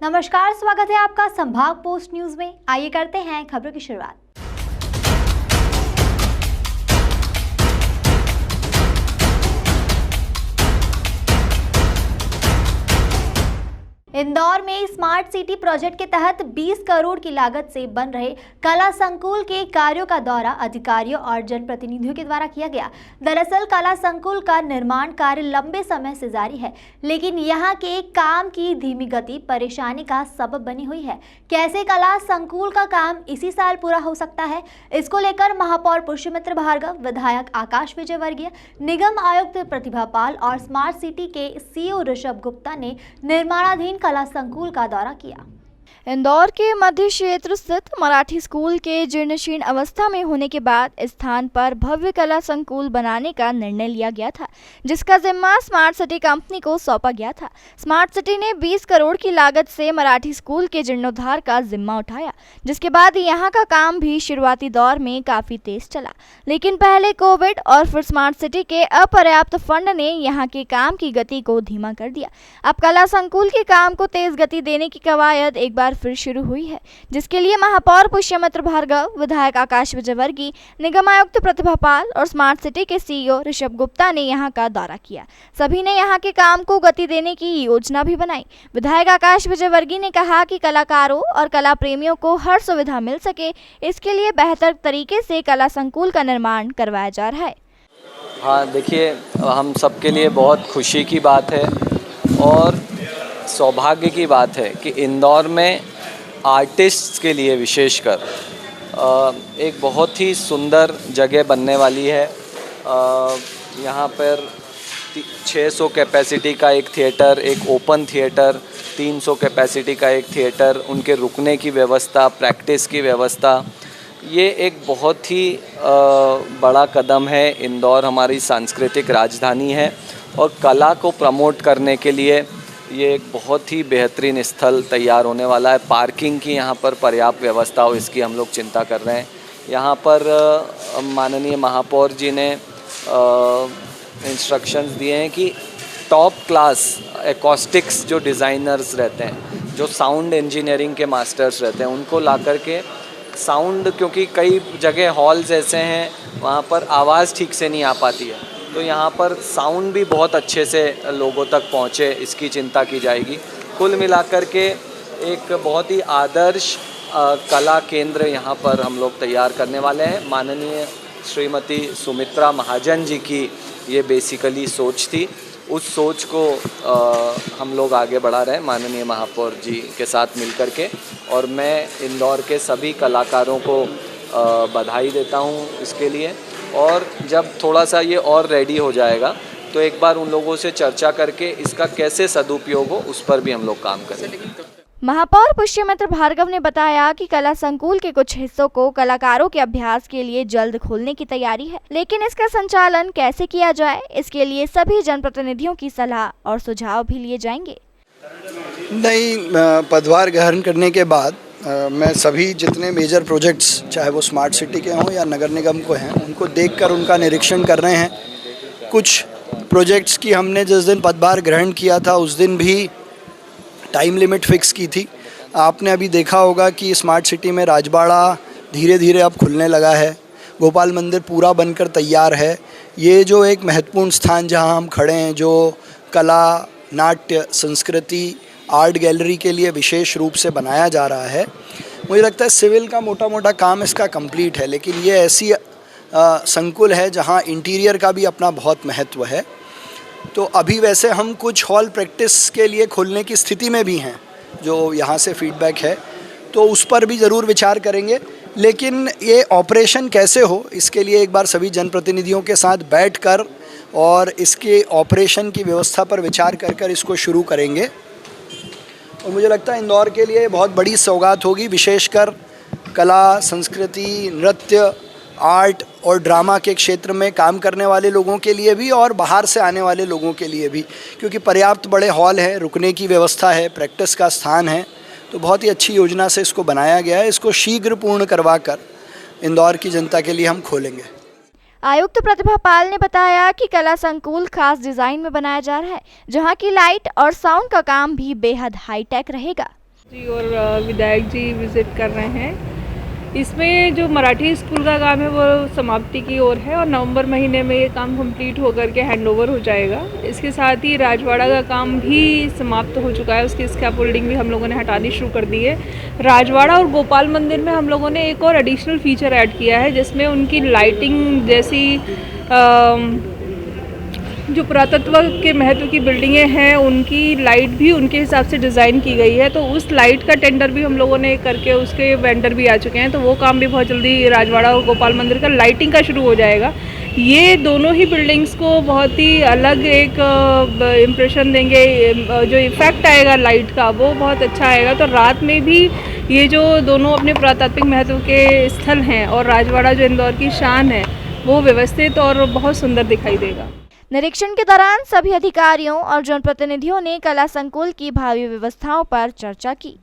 नमस्कार, स्वागत है आपका संभाग पोस्ट न्यूज में। आइए करते हैं खबरों की शुरुआत। इंदौर में स्मार्ट सिटी प्रोजेक्ट के तहत 20 करोड़ की लागत से बन रहे कला संकुल के कार्यों का दौरा अधिकारियों और जनप्रतिनिधियों के द्वारा किया गया। दरअसल कला संकुल का निर्माण कार्य लंबे समय से जारी है, लेकिन यहां के काम की धीमी गति परेशानी का सबब बनी हुई है। कैसे कला संकुल का काम इसी साल पूरा हो सकता है, इसको लेकर महापौर पुष्यमित्र भार्गव, विधायक आकाश विजयवर्गीय, निगम आयुक्त प्रतिभा पाल और स्मार्ट सिटी के सीईओ ऋषभ गुप्ता ने निर्माणाधीन कला संकुल का दौरा किया। इंदौर के मध्य क्षेत्र स्थित मराठी स्कूल के जीर्णशीर्ण अवस्था में होने के बाद स्थान पर भव्य कला संकुल बनाने का निर्णय लिया गया था, जिसका जिम्मा स्मार्ट सिटी कंपनी को सौंपा गया था। स्मार्ट सिटी ने 20 करोड़ की लागत से मराठी स्कूल के जीर्णोद्धार का जिम्मा उठाया, जिसके बाद यहां का काम भी शुरुआती दौर में काफी तेज चला, लेकिन पहले कोविड और फिर स्मार्ट सिटी के अपर्याप्त फंड ने यहां के काम की गति को धीमा कर दिया। अब कला संकुल के काम को तेज गति देने की कवायद एक बार फिर शुरू हुई है, जिसके लिए महापौर पुष्यमित्र भार्गव, विधायक आकाश विजयवर्गीय, निगम आयुक्त प्रतिभा पाल और स्मार्ट सिटी के सीईओ ऋषभ गुप्ता ने यहां का दौरा किया। सभी ने यहां के काम को गति देने की योजना भी बनाई। विधायक आकाश विजयवर्गीय ने कहा कि कलाकारों और कला प्रेमियों को हर सुविधा मिल सके, इसके लिए बेहतर तरीके से कला संकुल का निर्माण करवाया जा रहा है। हाँ, देखिए, हम सबके लिए बहुत खुशी की बात है और सौभाग्य की बात है कि इंदौर में आर्टिस्ट्स के लिए विशेषकर एक बहुत ही सुंदर जगह बनने वाली है। यहाँ पर 600 कैपेसिटी का एक थिएटर, एक ओपन थिएटर, 300 कैपेसिटी का एक थिएटर, उनके रुकने की व्यवस्था, प्रैक्टिस की व्यवस्था, ये एक बहुत ही बड़ा कदम है। इंदौर हमारी सांस्कृतिक राजधानी है और कला को प्रमोट करने के लिए ये एक बहुत ही बेहतरीन स्थल तैयार होने वाला है। पार्किंग की यहाँ पर पर्याप्त व्यवस्था हो, इसकी हम लोग चिंता कर रहे हैं। यहाँ पर माननीय महापौर जी ने इंस्ट्रक्शंस दिए हैं कि टॉप क्लास एकॉस्टिक्स जो डिज़ाइनर्स रहते हैं, जो साउंड इंजीनियरिंग के मास्टर्स रहते हैं, उनको ला कर के साउंड, क्योंकि कई जगह हॉल्स ऐसे हैं वहाँ पर आवाज़ ठीक से नहीं आ पाती है, तो यहाँ पर साउंड भी बहुत अच्छे से लोगों तक पहुँचे, इसकी चिंता की जाएगी। कुल मिलाकर के एक बहुत ही आदर्श कला केंद्र यहाँ पर हम लोग तैयार करने वाले हैं। माननीय श्रीमती सुमित्रा महाजन जी की ये बेसिकली सोच थी, उस सोच को हम लोग आगे बढ़ा रहे हैं माननीय महापौर जी के साथ मिलकर के, और मैं इंदौर के सभी कलाकारों को बधाई देता हूँ इसके लिए। और जब थोड़ा सा ये और रेडी हो जाएगा तो एक बार उन लोगों से चर्चा करके इसका कैसे सदुपयोग हो उस पर भी हम लोग काम करेंगे। महापौर पुष्यमित्र भार्गव ने बताया कि कला संकुल के कुछ हिस्सों को कलाकारों के अभ्यास के लिए जल्द खोलने की तैयारी है, लेकिन इसका संचालन कैसे किया जाए, इसके लिए सभी जनप्रतिनिधियों की सलाह और सुझाव भी लिए जाएंगे। नई पदभार ग्रहण करने के बाद मैं सभी जितने मेजर प्रोजेक्ट्स, चाहे वो स्मार्ट सिटी के हों या नगर निगम को हैं, उनको देखकर उनका निरीक्षण कर रहे हैं। कुछ प्रोजेक्ट्स की हमने जिस दिन पदभार ग्रहण किया था उस दिन भी टाइम लिमिट फिक्स की थी। आपने अभी देखा होगा कि स्मार्ट सिटी में राजबाड़ा धीरे धीरे अब खुलने लगा है, गोपाल मंदिर पूरा बनकर तैयार है। ये जो एक महत्वपूर्ण स्थान जहाँ हम खड़े हैं, जो कला, नाट्य, संस्कृति, आर्ट गैलरी के लिए विशेष रूप से बनाया जा रहा है, मुझे लगता है सिविल का मोटा मोटा काम इसका कंप्लीट है, लेकिन ये ऐसी संकुल है जहाँ इंटीरियर का भी अपना बहुत महत्व है। तो अभी वैसे हम कुछ हॉल प्रैक्टिस के लिए खोलने की स्थिति में भी हैं, जो यहाँ से फीडबैक है, तो उस पर भी ज़रूर विचार करेंगे। लेकिन ये ऑपरेशन कैसे हो, इसके लिए एक बार सभी जनप्रतिनिधियों के साथ बैठकर और इसके ऑपरेशन की व्यवस्था पर विचार कर इसको शुरू करेंगे। और मुझे लगता है इंदौर के लिए बहुत बड़ी सौगात होगी, विशेषकर कला, संस्कृति, नृत्य, आर्ट और ड्रामा के क्षेत्र में काम करने वाले लोगों के लिए भी और बाहर से आने वाले लोगों के लिए भी, क्योंकि पर्याप्त बड़े हॉल हैं, रुकने की व्यवस्था है, प्रैक्टिस का स्थान है, तो बहुत ही अच्छी योजना से इसको बनाया गया है। इसको शीघ्र पूर्ण करवाकर इंदौर की जनता के लिए हम खोलेंगे। आयुक्त प्रतिभा पाल ने बताया कि कला संकुल खास डिजाइन में बनाया जा रहा है, जहां की लाइट और साउंड का काम भी बेहद हाईटेक रहेगा। जी और विधायक जी विजिट कर रहे हैं। इसमें जो मराठी स्कूल का काम है वो समाप्ति की ओर है और नवंबर महीने में ये काम कंप्लीट होकर के हैंडओवर हो जाएगा। इसके साथ ही राजवाड़ा का काम भी समाप्त हो चुका है, उसकी स्कैफोल्डिंग भी हम लोगों ने हटानी शुरू कर दी है। राजवाड़ा और गोपाल मंदिर में हम लोगों ने एक और एडिशनल फीचर ऐड किया है, जिसमें उनकी लाइटिंग जैसी जो पुरातत्व के महत्व की बिल्डिंगें हैं उनकी लाइट भी उनके हिसाब से डिज़ाइन की गई है। तो उस लाइट का टेंडर भी हम लोगों ने करके उसके वेंडर भी आ चुके हैं, तो वो काम भी बहुत जल्दी राजवाड़ा और गोपाल मंदिर का लाइटिंग का शुरू हो जाएगा। ये दोनों ही बिल्डिंग्स को बहुत ही अलग एक इम्प्रेशन देंगे, जो इफ़ेक्ट आएगा लाइट का वो बहुत अच्छा आएगा। तो रात में भी ये जो दोनों अपने पुरातात्विक महत्व के स्थल हैं और राजवाड़ा जो इंदौर की शान है वो व्यवस्थित और बहुत सुंदर दिखाई देगा। निरीक्षण के दौरान सभी अधिकारियों और जनप्रतिनिधियों ने कला संकुल की भावी व्यवस्थाओं पर चर्चा की।